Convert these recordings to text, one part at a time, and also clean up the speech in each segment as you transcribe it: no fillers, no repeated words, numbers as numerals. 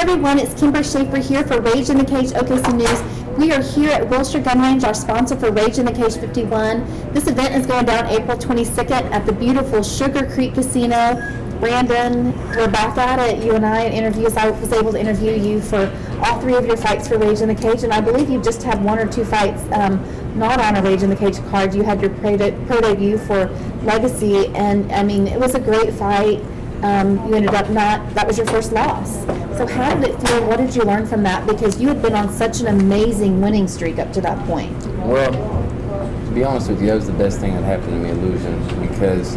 everyone, it's Kimber Schaefer here for Rage in the Cage OKC News. We are here at Wilshire Gun Range, our sponsor for Rage in the Cage 51. This event is going down April 22nd at the beautiful Sugar Creek Casino. Brandon, we're back at it, you and I, in interviews. I was able to interview you for all three of your fights for Rage in the Cage, and I believe you just had one or two fights not on a Rage in the Cage card. You had your pro debut for Legacy, and I mean, it was a great fight. You ended up that was your first loss. So how did it feel? What did you learn from that? Because you had been on such an amazing winning streak up to that point. Well, to be honest with you, that was the best thing that happened to me at losing, because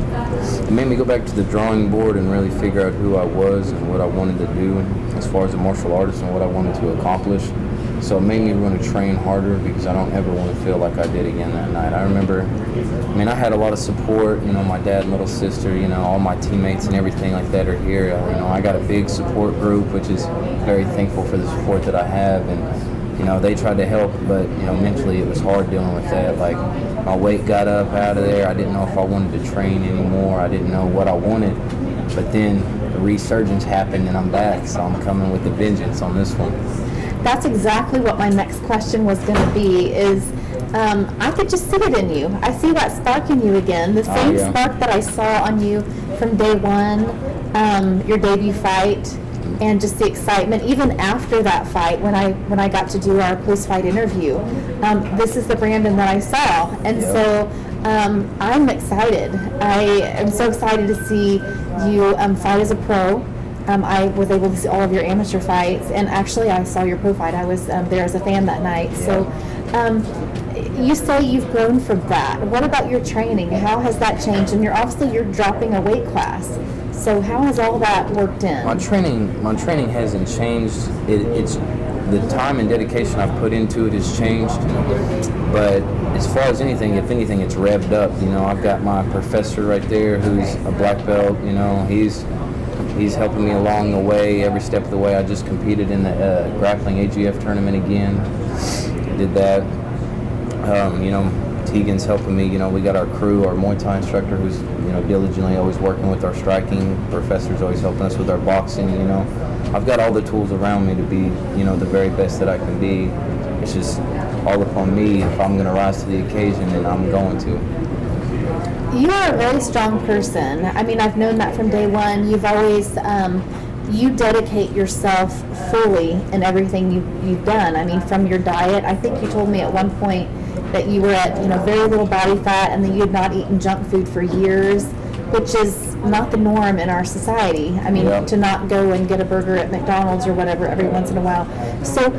it made me go back to the drawing board and really figure out who I was and what I wanted to do as far as a martial artist and what I wanted to accomplish. So it made me want to train harder, because I don't ever want to feel like I did again that night. I remember, I had a lot of support, my dad and little sister, all my teammates and everything like that are here. I got a big support group, which is very thankful for the support that I have. And, they tried to help, but, mentally it was hard dealing with that. Like, my weight got up out of there. I didn't know if I wanted to train anymore. I didn't know what I wanted. But then the resurgence happened and I'm back, so I'm coming with a vengeance on this one. That's exactly what my next question was going to be, is I could just see it in you. I see that spark in you again, the same spark that I saw on you from day one, your debut fight, and just the excitement. Even after that fight, when I got to do our post-fight interview, this is the Brandon that I saw. And so I'm excited. I am so excited to see you fight as a pro. I was able to see all of your amateur fights, and actually I saw your pro fight. I was there as a fan that night. Yeah. So you say you've grown from that. What about your training? How has that changed? And you're dropping a weight class. So how has all that worked in? My training hasn't changed. It's the time and dedication I've put into it has changed. But as far as anything, if anything, it's revved up. I've got my professor right there who's a black belt. He's helping me along the way, every step of the way. I just competed in the grappling AGF tournament again. Did that. Tegan's helping me. We got our crew, our Muay Thai instructor who's, diligently always working with our striking. Professor's always helping us with our boxing, I've got all the tools around me to be, the very best that I can be. It's just all upon me. If I'm going to rise to the occasion, then I'm going to. You are a very strong person. I've known that from day one. You've always, you dedicate yourself fully in everything you've done. From your diet, I think you told me at one point that you were at, very little body fat, and that you had not eaten junk food for years, which is not the norm in our society. To not go and get a burger at McDonald's or whatever every once in a while. So,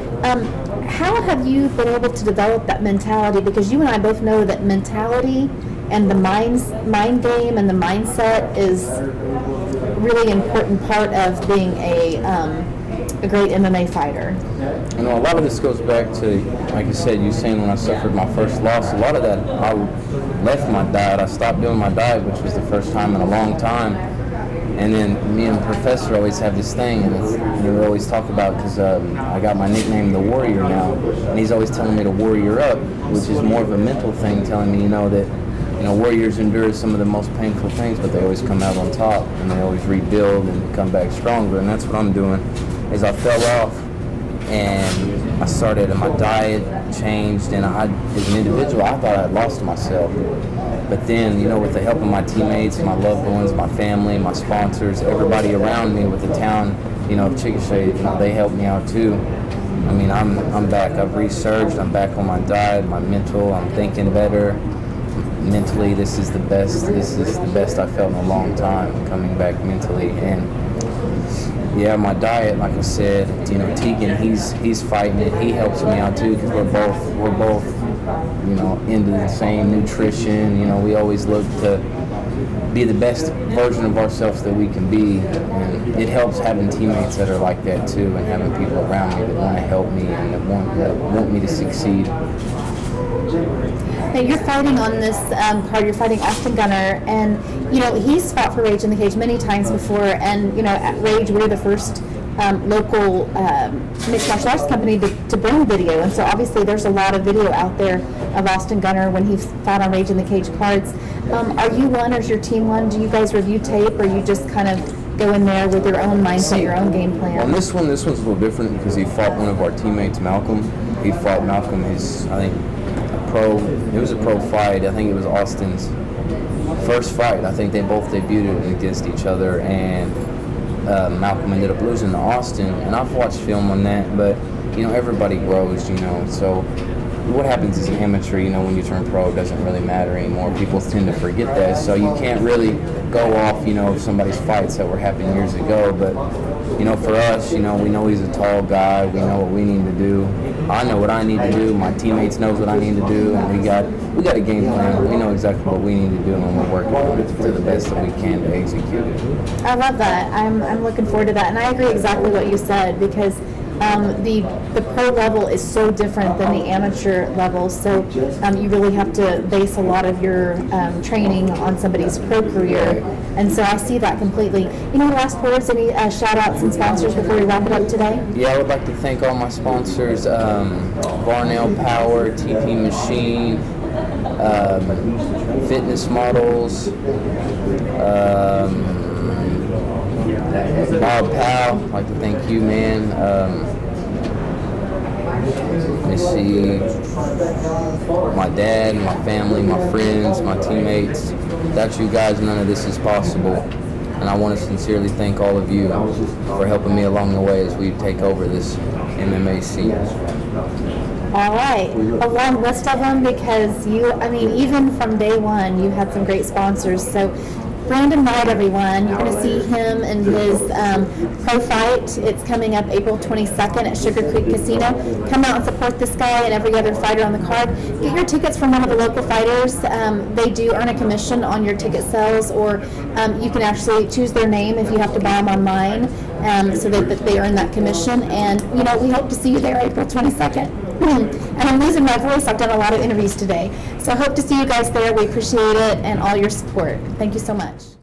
how have you been able to develop that mentality? Because you and I both know that mentality and the mind game and the mindset is really important part of being a great MMA fighter. A lot of this goes back to, like you said, you saying when I suffered my first loss, a lot of that, I left my diet. I stopped doing my diet, which was the first time in a long time. And then me and the professor always have this thing, and we always talk about, because I got my nickname The Warrior now, and he's always telling me to warrior up, which is more of a mental thing, telling me, that warriors endure some of the most painful things, but they always come out on top, and they always rebuild and come back stronger. And that's what I'm doing. Is I fell off, and I started, and my diet changed, and as an individual, I thought I had lost myself. But then, with the help of my teammates, my loved ones, my family, my sponsors, everybody around me with the town, of Chickasha, they helped me out too. I'm back. I've resurged. I'm back on my diet, my mental. I'm thinking better. Mentally, this is the best. This is the best I've felt in a long time, coming back mentally. And my diet, like I said, Tegan, he's fighting it. He helps me out too, because we're both, into the same nutrition. We always look to be the best version of ourselves that we can be, and it helps having teammates that are like that too, and having people around me that want to help me and that want me to succeed. Now you're fighting on this card. You're fighting Austin Gunner, and he's fought for Rage in the Cage many times before. And at Rage, we're the first local mixed martial arts company to bring video, and so obviously there's a lot of video out there of Austin Gunner when he fought on Rage in the Cage cards. Are you one, or is your team one? Do you guys review tape, or you just kind of go in there with your own mindset, your own game plan. On this one's a little different because he fought one of our teammates, Malcolm. He fought Malcolm, I think, it was a pro fight. I think it was Austin's first fight. I think they both debuted against each other, and Malcolm ended up losing to Austin. And I've watched film on that, but, everybody grows, so what happens as an amateur, when you turn pro, it doesn't really matter anymore. People tend to forget that, so you can't really go off, of somebody's fights that were happening years ago. But, for us, we know he's a tall guy. We know what we need to do. I know what I need to do. My teammates knows what I need to do, and we got a game plan. We know exactly what we need to do, and we're working on it to the best that we can to execute it. I love that. I'm looking forward to that, and I agree exactly what you said, because the pro level is so different than the amateur level, so you really have to base a lot of your training on somebody's pro career, and so I see that completely. Last words, any shout outs and sponsors before we wrap it up today? Yeah, I would like to thank all my sponsors, Varnell Power, TP Machine, Fitness Models, Bob Powell. I'd like to thank you, man. Let me see, my dad, my family, my friends, my teammates. Without you guys, none of this is possible. And I want to sincerely thank all of you for helping me along the way as we take over this MMA scene. All right, a long list of them, because even from day one, you had some great sponsors. So Brandon Wright, everyone, you're going to see him in his pro fight. It's coming up April 22nd at Sugar Creek Casino. Come out and support this guy and every other fighter on the card. Get your tickets from one of the local fighters. They do earn a commission on your ticket sales, or you can actually choose their name if you have to buy them online, so that they earn that commission. And, we hope to see you there April 22nd. And I'm losing my voice. I've done a lot of interviews today. So I hope to see you guys there. We appreciate it and all your support. Thank you so much.